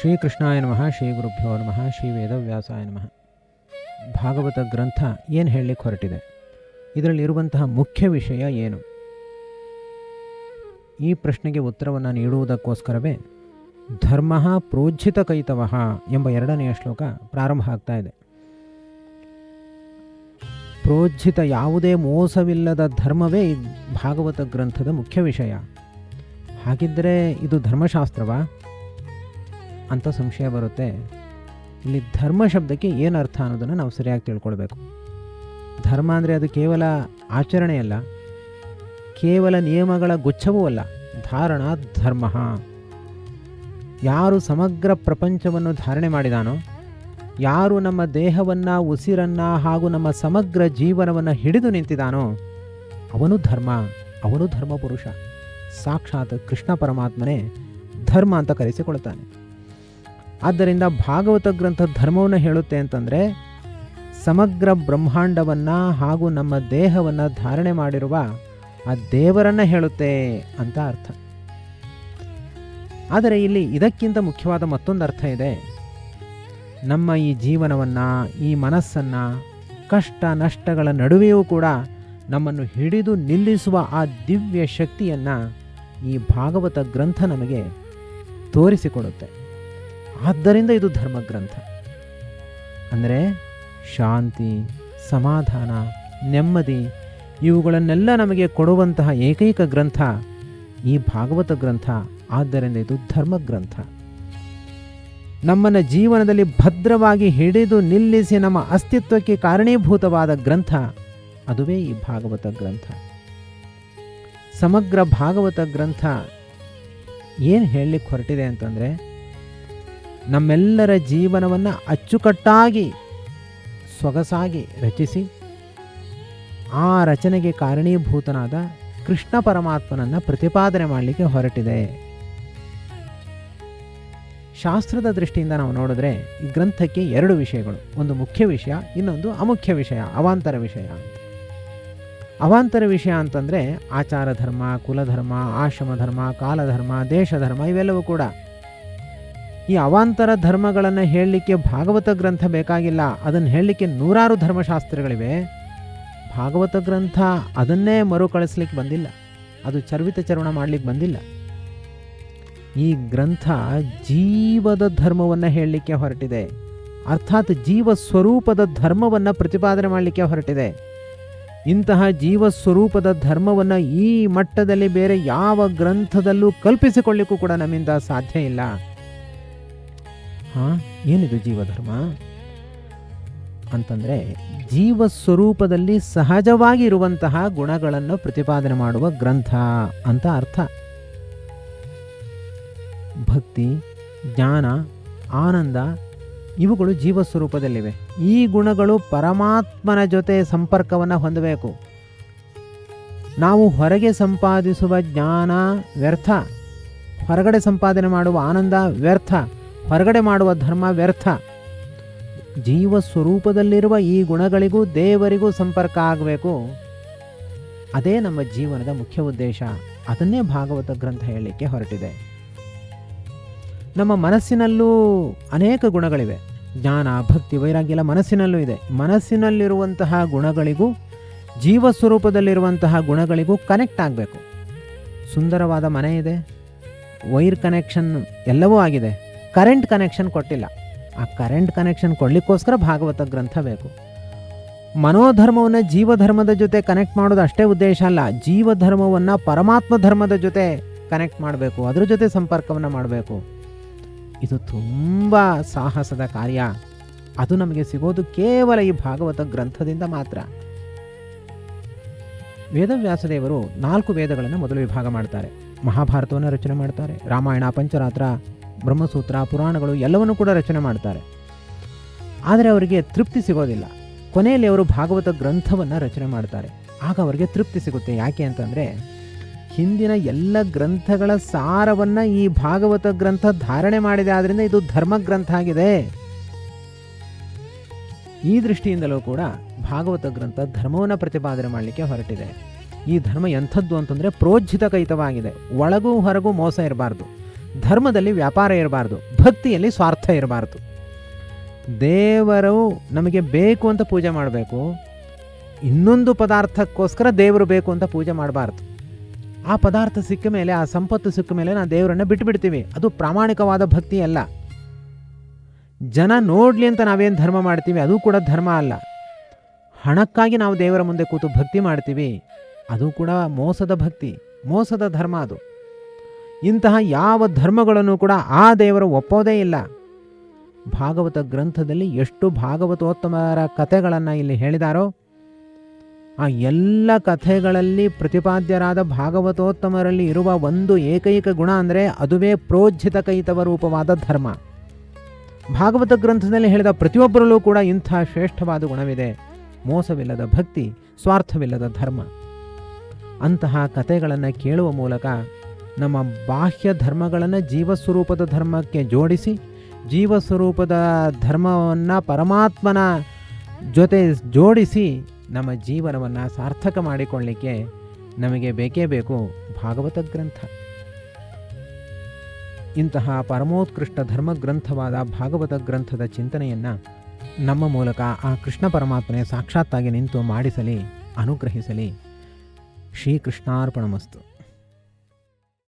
ಶ್ರೀಕೃಷ್ಣಾಯ ನಮಃ, ಶ್ರೀ ಗುರುಭ್ಯೋ ನಮಃ, ಶ್ರೀ ವೇದವ್ಯಾಸಾಯ ನಮಃ. ಭಾಗವತ ಗ್ರಂಥ ಏನು ಹೇಳಲಿಕ್ಕೆ ಹೊರಟಿದೆ, ಇದರಲ್ಲಿರುವಂತಹ ಮುಖ್ಯ ವಿಷಯ ಏನು? ಈ ಪ್ರಶ್ನೆಗೆ ಉತ್ತರವನ್ನು ನೀಡುವುದಕ್ಕೋಸ್ಕರವೇ ಧರ್ಮ ಪ್ರೋಜ್ಜಿತ ಕೈತವಃ ಎಂಬ 2ನೆಯ ಶ್ಲೋಕ ಪ್ರಾರಂಭ ಆಗ್ತಾ ಇದೆ. ಪ್ರೋಜ್ಜಿತ, ಯಾವುದೇ ಮೋಸವಿಲ್ಲದ ಧರ್ಮವೇ ಭಾಗವತ ಗ್ರಂಥದ ಮುಖ್ಯ ವಿಷಯ. ಹಾಗಿದ್ದರೆ ಇದು ಧರ್ಮಶಾಸ್ತ್ರವಾ ಅಂತ ಸಂಶಯ ಬರುತ್ತೆ. ಇಲ್ಲಿ ಧರ್ಮ ಶಬ್ದಕ್ಕೆ ಏನು ಅರ್ಥ ಅನ್ನೋದನ್ನು ನಾವು ಸರಿಯಾಗಿ ತಿಳ್ಕೊಳ್ಬೇಕು. ಧರ್ಮ ಅಂದರೆ ಅದು ಕೇವಲ ಆಚರಣೆಯಲ್ಲ, ಕೇವಲ ನಿಯಮಗಳ ಗುಚ್ಛವೂ ಅಲ್ಲ. ಧಾರಣ ಧರ್ಮ. ಯಾರು ಸಮಗ್ರ ಪ್ರಪಂಚವನ್ನು ಧಾರಣೆ ಮಾಡಿದಾನೋ, ಯಾರು ನಮ್ಮ ದೇಹವನ್ನು, ಉಸಿರನ್ನು ಹಾಗೂ ನಮ್ಮ ಸಮಗ್ರ ಜೀವನವನ್ನು ಹಿಡಿದು ನಿಂತಿದ್ದಾನೋ ಅವನು ಧರ್ಮ, ಅವನು ಧರ್ಮ ಪುರುಷ. ಸಾಕ್ಷಾತ್ ಕೃಷ್ಣ ಪರಮಾತ್ಮನೇ ಧರ್ಮ ಅಂತ ಕರೆಸಿಕೊಳ್ತಾನೆ. ಆದ್ದರಿಂದ ಭಾಗವತ ಗ್ರಂಥ ಧರ್ಮವನ್ನು ಹೇಳುತ್ತೆ ಅಂತಂದರೆ ಸಮಗ್ರ ಬ್ರಹ್ಮಾಂಡವನ್ನು ಹಾಗೂ ನಮ್ಮ ದೇಹವನ್ನು ಧಾರಣೆ ಮಾಡಿರುವ ಆ ದೇವರನ್ನು ಹೇಳುತ್ತೆ ಅಂತ ಅರ್ಥ. ಆದರೆ ಇಲ್ಲಿ ಇದಕ್ಕಿಂತ ಮುಖ್ಯವಾದ ಮತ್ತೊಂದು ಅರ್ಥ ಇದೆ. ನಮ್ಮ ಈ ಜೀವನವನ್ನು, ಈ ಮನಸ್ಸನ್ನು ಕಷ್ಟ ನಷ್ಟಗಳ ನಡುವೆಯೂ ಕೂಡ ನಮ್ಮನ್ನು ಹಿಡಿದು ನಿಲ್ಲಿಸುವ ಆ ದಿವ್ಯ ಶಕ್ತಿಯನ್ನು ಈ ಭಾಗವತ ಗ್ರಂಥ ನಮಗೆ ತೋರಿಸಿಕೊಡುತ್ತೆ. ಆದ್ದರಿಂದ ಇದು ಧರ್ಮಗ್ರಂಥ. ಅಂದರೆ ಶಾಂತಿ, ಸಮಾಧಾನ, ನೆಮ್ಮದಿ ಇವುಗಳನ್ನೆಲ್ಲ ನಮಗೆ ಕೊಡುವಂತಹ ಏಕೈಕ ಗ್ರಂಥ ಈ ಭಾಗವತ ಗ್ರಂಥ. ಆದ್ದರಿಂದ ಇದು ಧರ್ಮಗ್ರಂಥ. ನಮ್ಮನ್ನು ಜೀವನದಲ್ಲಿ ಭದ್ರವಾಗಿ ಹಿಡಿದು ನಿಲ್ಲಿಸಿ ನಮ್ಮ ಅಸ್ತಿತ್ವಕ್ಕೆ ಕಾರಣೀಭೂತವಾದ ಗ್ರಂಥ ಅದುವೇ ಈ ಭಾಗವತ ಗ್ರಂಥ. ಸಮಗ್ರ ಭಾಗವತ ಗ್ರಂಥ ಏನು ಹೇಳಲಿಕ್ಕೆ ಹೊರಟಿದೆ ಅಂತಂದರೆ, ನಮ್ಮೆಲ್ಲರ ಜೀವನವನ್ನು ಅಚ್ಚುಕಟ್ಟಾಗಿ ಸೊಗಸಾಗಿ ರಚಿಸಿ ಆ ರಚನೆಗೆ ಕಾರಣೀಭೂತನಾದ ಕೃಷ್ಣ ಪರಮಾತ್ಮನನ್ನು ಪ್ರತಿಪಾದನೆ ಮಾಡಲಿಕ್ಕೆ ಹೊರಟಿದೆ. ಶಾಸ್ತ್ರದ ದೃಷ್ಟಿಯಿಂದ ನಾವು ನೋಡಿದ್ರೆ ಈ ಗ್ರಂಥಕ್ಕೆ 2 ವಿಷಯಗಳು. ಒಂದು ಮುಖ್ಯ ವಿಷಯ, ಇನ್ನೊಂದು ಅಮುಖ್ಯ ವಿಷಯ, ಅವಾಂತರ ವಿಷಯ. ಅವಾಂತರ ವಿಷಯ ಅಂತಂದರೆ ಆಚಾರ ಧರ್ಮ, ಕುಲಧರ್ಮ, ಆಶ್ರಮ ಧರ್ಮ, ಕಾಲಧರ್ಮ, ದೇಶಧರ್ಮ ಇವೆಲ್ಲವೂ ಕೂಡ. ಈ ಅವಾಂತರ ಧರ್ಮಗಳನ್ನು ಹೇಳಲಿಕ್ಕೆ ಭಾಗವತ ಗ್ರಂಥ ಬೇಕಾಗಿಲ್ಲ. ಅದನ್ನು ಹೇಳಲಿಕ್ಕೆ 100 ಧರ್ಮಶಾಸ್ತ್ರಗಳಿವೆ. ಭಾಗವತ ಗ್ರಂಥ ಅದನ್ನೇ ಮರುಕಳಿಸ್ಲಿಕ್ಕೆ ಬಂದಿಲ್ಲ, ಅದು ಚರ್ವಿತ ಚರ್ವಣ ಮಾಡಲಿಕ್ಕೆ ಬಂದಿಲ್ಲ. ಈ ಗ್ರಂಥ ಜೀವದ ಧರ್ಮವನ್ನು ಹೇಳಲಿಕ್ಕೆ ಹೊರಟಿದೆ. ಅರ್ಥಾತ್ ಜೀವ ಸ್ವರೂಪದ ಧರ್ಮವನ್ನು ಪ್ರತಿಪಾದನೆ ಮಾಡಲಿಕ್ಕೆ ಹೊರಟಿದೆ. ಇಂತಹ ಜೀವ ಸ್ವರೂಪದ ಧರ್ಮವನ್ನು ಈ ಮಟ್ಟದಲ್ಲಿ ಬೇರೆ ಯಾವ ಗ್ರಂಥದಲ್ಲೂ ಕಲ್ಪಿಸಿಕೊಳ್ಳಿಕ್ಕೂ ಕೂಡ ನಮ್ಮಿಂದ ಸಾಧ್ಯ ಇಲ್ಲ. ಏನಿದು ಜೀವಧರ್ಮ ಅಂತಂದರೆ, ಜೀವ ಸ್ವರೂಪದಲ್ಲಿ ಸಹಜವಾಗಿ ಇರುವಂತಹ ಗುಣಗಳನ್ನು ಪ್ರತಿಪಾದನೆ ಮಾಡುವ ಗ್ರಂಥ ಅಂತ ಅರ್ಥ. ಭಕ್ತಿ, ಜ್ಞಾನ, ಆನಂದ ಇವುಗಳು ಜೀವ ಸ್ವರೂಪದಲ್ಲಿವೆ. ಈ ಗುಣಗಳು ಪರಮಾತ್ಮನ ಜೊತೆ ಸಂಪರ್ಕವನ್ನು ಹೊಂದಬೇಕು. ನಾವು ಹೊರಗೆ ಸಂಪಾದಿಸುವ ಜ್ಞಾನ ವ್ಯರ್ಥ, ಹೊರಗಡೆ ಸಂಪಾದನೆ ಮಾಡುವ ಆನಂದ ವ್ಯರ್ಥ, ಹೊರಗಡೆ ಮಾಡುವ ಧರ್ಮ ವ್ಯರ್ಥ. ಜೀವ ಸ್ವರೂಪದಲ್ಲಿರುವ ಈ ಗುಣಗಳಿಗೂ ದೇವರಿಗೂ ಸಂಪರ್ಕ ಆಗಬೇಕು. ಅದೇ ನಮ್ಮ ಜೀವನದ ಮುಖ್ಯ ಉದ್ದೇಶ. ಅದನ್ನೇ ಭಾಗವತ ಗ್ರಂಥ ಹೇಳಲಿಕ್ಕೆ ಹೊರಟಿದೆ. ನಮ್ಮ ಮನಸ್ಸಿನಲ್ಲೂ ಅನೇಕ ಗುಣಗಳಿವೆ. ಜ್ಞಾನ, ಭಕ್ತಿ, ವೈರಾಗ್ಯ ಎಲ್ಲ ಮನಸ್ಸಿನಲ್ಲೂ ಇದೆ. ಮನಸ್ಸಿನಲ್ಲಿರುವಂತಹ ಗುಣಗಳಿಗೂ ಜೀವ ಸ್ವರೂಪದಲ್ಲಿರುವಂತಹ ಗುಣಗಳಿಗೂ ಕನೆಕ್ಟ್ ಆಗಬೇಕು. ಸುಂದರವಾದ ಮನೆ ಇದೆ, ವೈರ್ ಕನೆಕ್ಷನ್ ಎಲ್ಲವೂ ಆಗಿದೆ, ಕರೆಂಟ್ ಕನೆಕ್ಷನ್ ಕೊಟ್ಟಿಲ್ಲ. ಆ ಕರೆಂಟ್ ಕನೆಕ್ಷನ್ ಕೊಡಲಿಕ್ಕೋಸ್ಕರ ಭಾಗವತ ಗ್ರಂಥ ಬೇಕು. ಮನೋಧರ್ಮವನ್ನು ಜೀವಧರ್ಮದ ಜೊತೆ ಕನೆಕ್ಟ್ ಮಾಡೋದು ಅಷ್ಟೇ ಉದ್ದೇಶ ಅಲ್ಲ, ಜೀವಧರ್ಮವನ್ನು ಪರಮಾತ್ಮ ಧರ್ಮದ ಜೊತೆ ಕನೆಕ್ಟ್ ಮಾಡಬೇಕು, ಅದರ ಜೊತೆ ಸಂಪರ್ಕವನ್ನು ಮಾಡಬೇಕು. ಇದು ತುಂಬ ಸಾಹಸದ ಕಾರ್ಯ. ಅದು ನಮಗೆ ಸಿಗೋದು ಕೇವಲ ಈ ಭಾಗವತ ಗ್ರಂಥದಿಂದ ಮಾತ್ರ. ವೇದವ್ಯಾಸದೇವರು 4 ವೇದಗಳನ್ನು ಮೊದಲು ವಿಭಾಗ ಮಾಡ್ತಾರೆ. ಮಹಾಭಾರತವನ್ನು ರಚನೆ ಮಾಡ್ತಾರೆ, ರಾಮಾಯಣ, ಪಂಚರಾತ್ರ, ಬ್ರಹ್ಮಸೂತ್ರ, ಪುರಾಣಗಳು ಎಲ್ಲವನ್ನೂ ಕೂಡ ರಚನೆ ಮಾಡ್ತಾರೆ. ಆದರೆ ಅವರಿಗೆ ತೃಪ್ತಿ ಸಿಗೋದಿಲ್ಲ. ಕೊನೆಯಲ್ಲಿ ಅವರು ಭಾಗವತ ಗ್ರಂಥವನ್ನು ರಚನೆ ಮಾಡ್ತಾರೆ. ಆಗ ಅವರಿಗೆ ತೃಪ್ತಿ ಸಿಗುತ್ತೆ. ಯಾಕೆ ಅಂತಂದರೆ, ಹಿಂದಿನ ಎಲ್ಲ ಗ್ರಂಥಗಳ ಸಾರವನ್ನು ಈ ಭಾಗವತ ಗ್ರಂಥ ಧಾರಣೆ ಮಾಡಿದೆ. ಆದ್ದರಿಂದ ಇದು ಧರ್ಮಗ್ರಂಥ ಆಗಿದೆ. ಈ ದೃಷ್ಟಿಯಿಂದಲೂ ಕೂಡ ಭಾಗವತ ಗ್ರಂಥ ಧರ್ಮವನ್ನು ಪ್ರತಿಪಾದನೆ ಮಾಡಲಿಕ್ಕೆ ಹೊರಟಿದೆ. ಈ ಧರ್ಮ ಎಂಥದ್ದು ಅಂತಂದರೆ ಪ್ರೋಜ್ಜಿತ ಕೈತವಾಗಿದೆ. ಒಳಗೂ ಹೊರಗೂ ಮೋಸ ಇರಬಾರ್ದು. ಧರ್ಮದಲ್ಲಿ ವ್ಯಾಪಾರ ಇರಬಾರ್ದು, ಭಕ್ತಿಯಲ್ಲಿ ಸ್ವಾರ್ಥ ಇರಬಾರ್ದು. ದೇವರು ನಮಗೆ ಬೇಕು ಅಂತ ಪೂಜೆ ಮಾಡಬೇಕು, ಇನ್ನೊಂದು ಪದಾರ್ಥಕ್ಕೋಸ್ಕರ ದೇವರು ಬೇಕು ಅಂತ ಪೂಜೆ ಮಾಡಬಾರ್ದು. ಆ ಪದಾರ್ಥ ಸಿಕ್ಕ ಮೇಲೆ, ಆ ಸಂಪತ್ತು ಸಿಕ್ಕ ಮೇಲೆ ನಾವು ದೇವರನ್ನು ಬಿಟ್ಟುಬಿಡ್ತೀವಿ. ಅದು ಪ್ರಾಮಾಣಿಕವಾದ ಭಕ್ತಿ ಅಲ್ಲ. ಜನ ನೋಡಲಿ ಅಂತ ನಾವೇನು ಧರ್ಮ ಮಾಡ್ತೀವಿ, ಅದು ಕೂಡ ಧರ್ಮ ಅಲ್ಲ. ಹಣಕ್ಕಾಗಿ ನಾವು ದೇವರ ಮುಂದೆ ಕೂತು ಭಕ್ತಿ ಮಾಡ್ತೀವಿ, ಅದು ಕೂಡ ಮೋಸದ ಭಕ್ತಿ, ಮೋಸದ ಧರ್ಮ ಅದು. ಇಂತಹ ಯಾವ ಧರ್ಮಗಳನ್ನು ಕೂಡ ಆ ದೇವರು ಒಪ್ಪೋದೇ ಇಲ್ಲ. ಭಾಗವತ ಗ್ರಂಥದಲ್ಲಿ ಎಷ್ಟು ಭಾಗವತೋತ್ತಮರ ಕಥೆಗಳನ್ನು ಇಲ್ಲಿ ಹೇಳಿದಾರೋ, ಆ ಎಲ್ಲ ಕಥೆಗಳಲ್ಲಿ ಪ್ರತಿಪಾದ್ಯರಾದ ಭಾಗವತೋತ್ತಮರಲ್ಲಿ ಇರುವ ಒಂದು ಏಕೈಕ ಗುಣ ಅಂದರೆ ಅದುವೇ ಪ್ರೋಜ್ಜಿತ ಕೈತವ ರೂಪವಾದ ಧರ್ಮ. ಭಾಗವತ ಗ್ರಂಥದಲ್ಲಿ ಹೇಳಿದ ಪ್ರತಿಯೊಬ್ಬರಲ್ಲೂ ಕೂಡ ಇಂಥ ಶ್ರೇಷ್ಠವಾದ ಗುಣವಿದೆ, ಮೋಸವಿಲ್ಲದ ಭಕ್ತಿ, ಸ್ವಾರ್ಥವಿಲ್ಲದ ಧರ್ಮ. ಅಂತಹ ಕಥೆಗಳನ್ನು ಕೇಳುವ ಮೂಲಕ ನಮ್ಮ ಬಾಹ್ಯ ಧರ್ಮಗಳನ್ನು ಜೀವಸ್ವರೂಪದ ಧರ್ಮಕ್ಕೆ ಜೋಡಿಸಿ, ಜೀವಸ್ವರೂಪದ ಧರ್ಮವನ್ನು ಪರಮಾತ್ಮನ ಜೊತೆ ಜೋಡಿಸಿ ನಮ್ಮ ಜೀವನವನ್ನು ಸಾರ್ಥಕ ಮಾಡಿಕೊಳ್ಳಲಿಕ್ಕೆ ನಮಗೆ ಬೇಕೇ ಬೇಕು ಭಾಗವತ ಗ್ರಂಥ. ಇಂತಹ ಪರಮೋತ್ಕೃಷ್ಟ ಧರ್ಮಗ್ರಂಥವಾದ ಭಾಗವತ ಗ್ರಂಥದ ಚಿಂತನೆಯನ್ನು ನಮ್ಮ ಮೂಲಕ ಆ ಕೃಷ್ಣ ಪರಮಾತ್ಮನೇ ಸಾಕ್ಷಾತ್ತಾಗಿ ನಿಂತು ಮಾಡಿಸಲಿ, ಅನುಗ್ರಹಿಸಲಿ. ಶ್ರೀಕೃಷ್ಣಾರ್ಪಣಮಸ್ತು.